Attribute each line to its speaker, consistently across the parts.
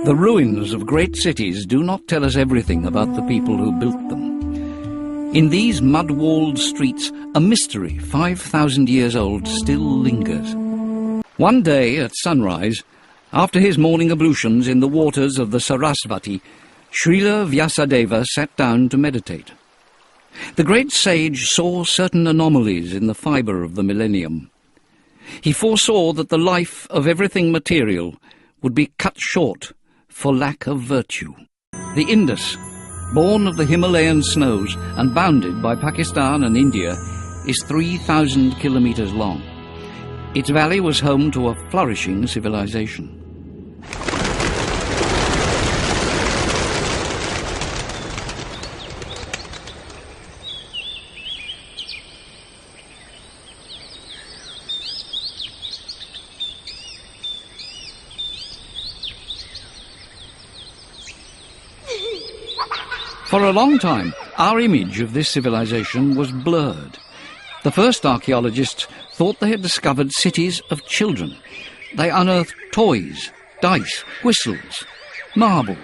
Speaker 1: The ruins of great cities do not tell us everything about the people who built them. In these mud-walled streets, a mystery 5,000 years old still lingers. One day at sunrise, after his morning ablutions in the waters of the Sarasvati, Srila Vyasadeva sat down to meditate. The great sage saw certain anomalies in the fibre of the millennium. He foresaw that the life of everything material would be cut short for lack of virtue. The Indus, born of the Himalayan snows and bounded by Pakistan and India, is 3,000 kilometres long. Its valley was home to a flourishing civilization. For a long time, our image of this civilization was blurred. The first archaeologists thought they had discovered cities of children. They unearthed toys, dice, whistles, marbles.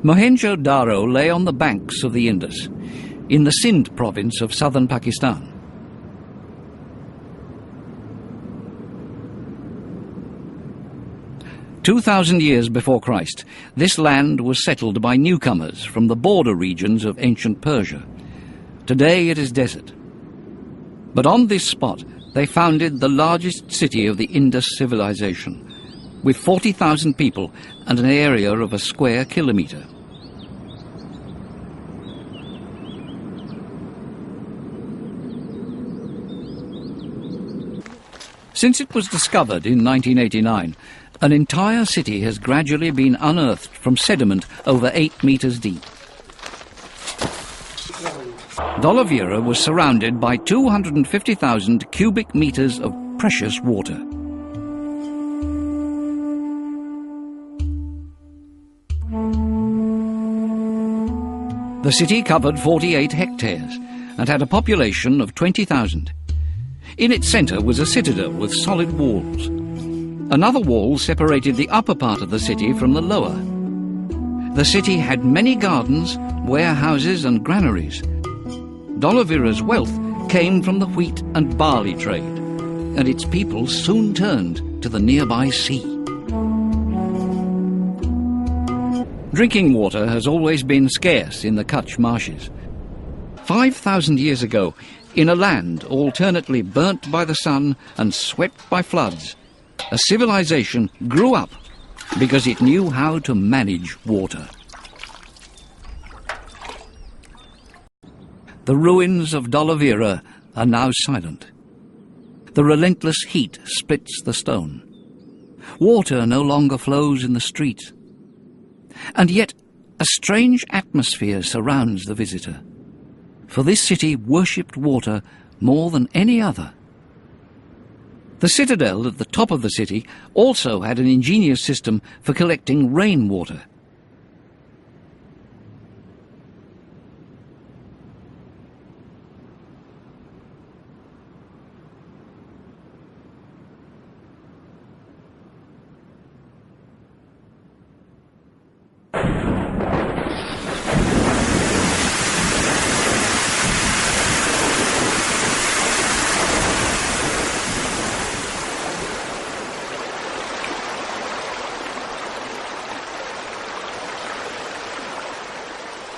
Speaker 1: Mohenjo-Daro lay on the banks of the Indus, in the Sindh province of southern Pakistan. "2,000 years before Christ, this land was settled by newcomers from the border regions of ancient Persia. Today it is desert. But on this spot they founded the largest city of the Indus civilization, with 40,000 people and an area of a square kilometre. Since it was discovered in 1989, an entire city has gradually been unearthed from sediment over 8 metres deep. Dolavira was surrounded by 250,000 cubic metres of precious water. The city covered 48 hectares and had a population of 20,000. In its centre was a citadel with solid walls. Another wall separated the upper part of the city from the lower. The city had many gardens, warehouses and granaries. Dolavira's wealth came from the wheat and barley trade, and its people soon turned to the nearby sea. Drinking water has always been scarce in the Kutch marshes. 5,000 years ago, in a land alternately burnt by the sun and swept by floods, a civilization grew up because it knew how to manage water. The ruins of Dolavira are now silent. The relentless heat splits the stone. Water no longer flows in the streets. And yet a strange atmosphere surrounds the visitor, for this city worshipped water more than any other. The citadel at the top of the city also had an ingenious system for collecting rainwater.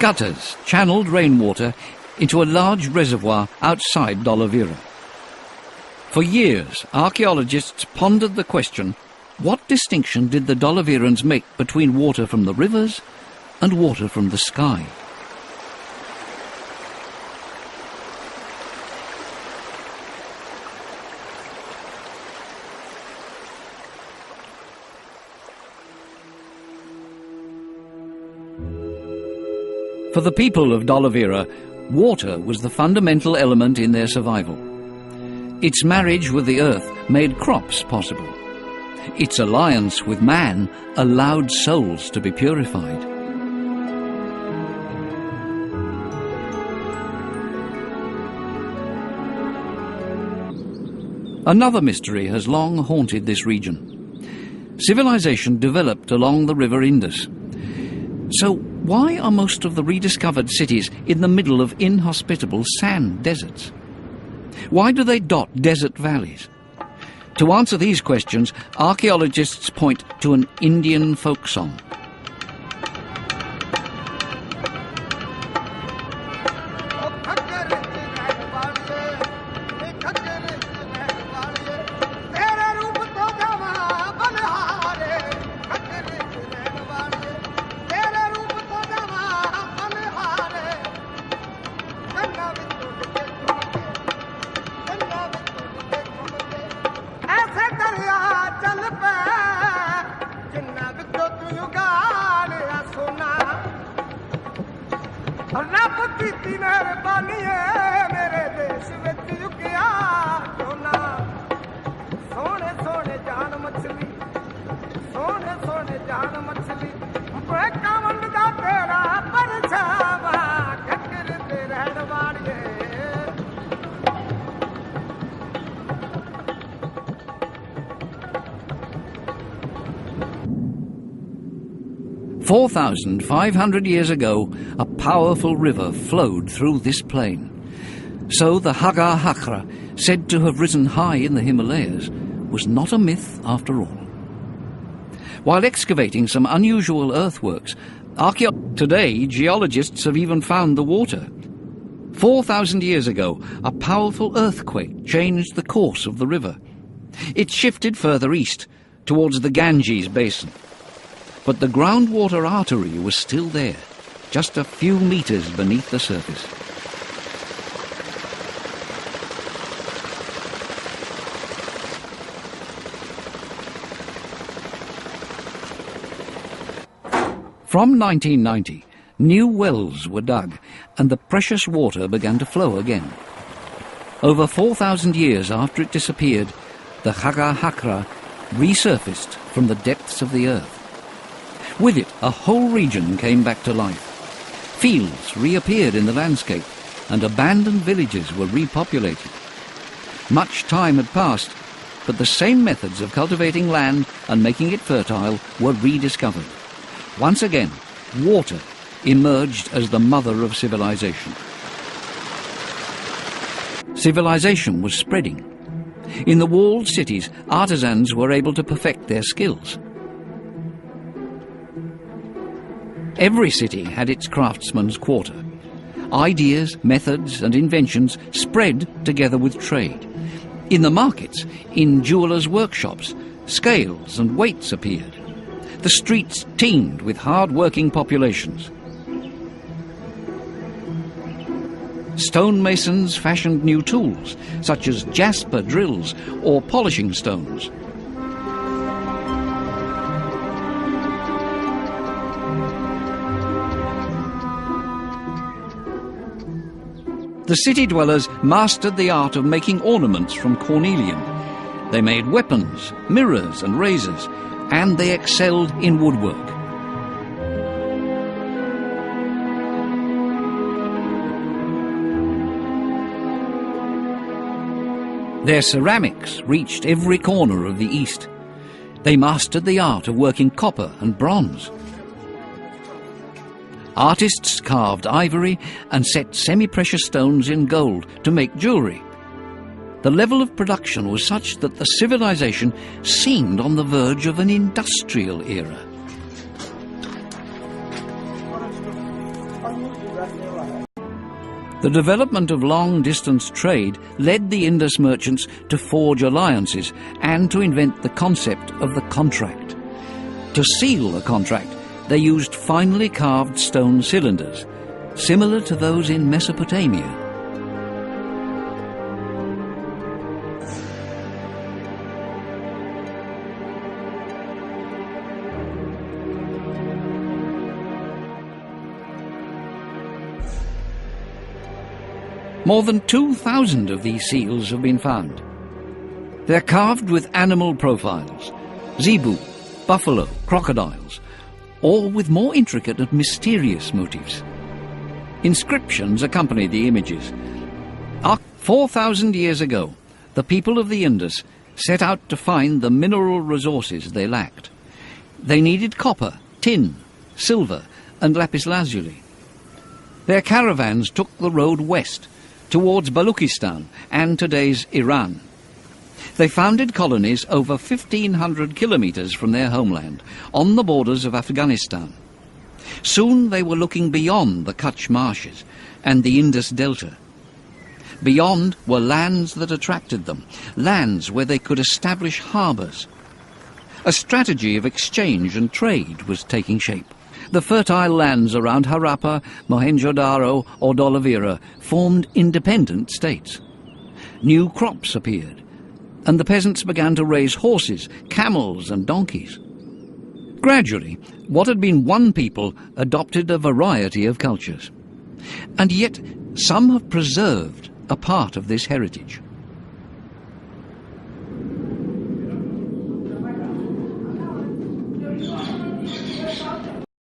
Speaker 1: Gutters channeled rainwater into a large reservoir outside Dolavira. For years, archaeologists pondered the question, what distinction did the Dolavirans make between water from the rivers and water from the sky? For the people of Dolavira, water was the fundamental element in their survival. Its marriage with the earth made crops possible. Its alliance with man allowed souls to be purified. Another mystery has long haunted this region. Civilization developed along the river Indus. So why are most of the rediscovered cities in the middle of inhospitable sand deserts? Why do they dot desert valleys? To answer these questions, archaeologists point to an Indian folk song. "4,500 years ago, a powerful river flowed through this plain. So the Hagar Hakra, said to have risen high in the Himalayas, was not a myth after all." While excavating some unusual earthworks, today geologists have even found the water. 4,000 years ago, a powerful earthquake changed the course of the river. It shifted further east, towards the Ganges basin. But the groundwater artery was still there, just a few meters beneath the surface. From 1990, new wells were dug and the precious water began to flow again. Over 4,000 years after it disappeared, the Hagar Hakra resurfaced from the depths of the earth. With it, a whole region came back to life. Fields reappeared in the landscape, and abandoned villages were repopulated. Much time had passed, but the same methods of cultivating land and making it fertile were rediscovered. Once again, water emerged as the mother of civilization. Civilization was spreading. In the walled cities, artisans were able to perfect their skills. Every city had its craftsman's quarter. Ideas, methods and inventions spread together with trade. In the markets, in jewelers' workshops, scales and weights appeared. The streets teemed with hard-working populations. Stonemasons fashioned new tools, such as jasper drills or polishing stones. The city dwellers mastered the art of making ornaments from cornelian. They made weapons, mirrors and razors, and they excelled in woodwork. Their ceramics reached every corner of the East. They mastered the art of working copper and bronze. Artists carved ivory and set semi-precious stones in gold to make jewellery. The level of production was such that the civilization seemed on the verge of an industrial era. The development of long-distance trade led the Indus merchants to forge alliances and to invent the concept of the contract. To seal a contract, they used finely carved stone cylinders, similar to those in Mesopotamia. More than 2,000 of these seals have been found. They're carved with animal profiles, zebu, buffalo, crocodiles, all with more intricate and mysterious motifs. Inscriptions accompany the images. 4,000 years ago, the people of the Indus set out to find the mineral resources they lacked. They needed copper, tin, silver, and lapis lazuli. Their caravans took the road west, towards Baluchistan and today's Iran. They founded colonies over 1,500 kilometres from their homeland, on the borders of Afghanistan. Soon they were looking beyond the Kutch marshes and the Indus Delta. Beyond were lands that attracted them, lands where they could establish harbours. A strategy of exchange and trade was taking shape. The fertile lands around Harappa, Mohenjo-daro or Dholavira formed independent states. New crops appeared, and the peasants began to raise horses, camels and donkeys. Gradually, what had been one people adopted a variety of cultures. And yet, some have preserved a part of this heritage.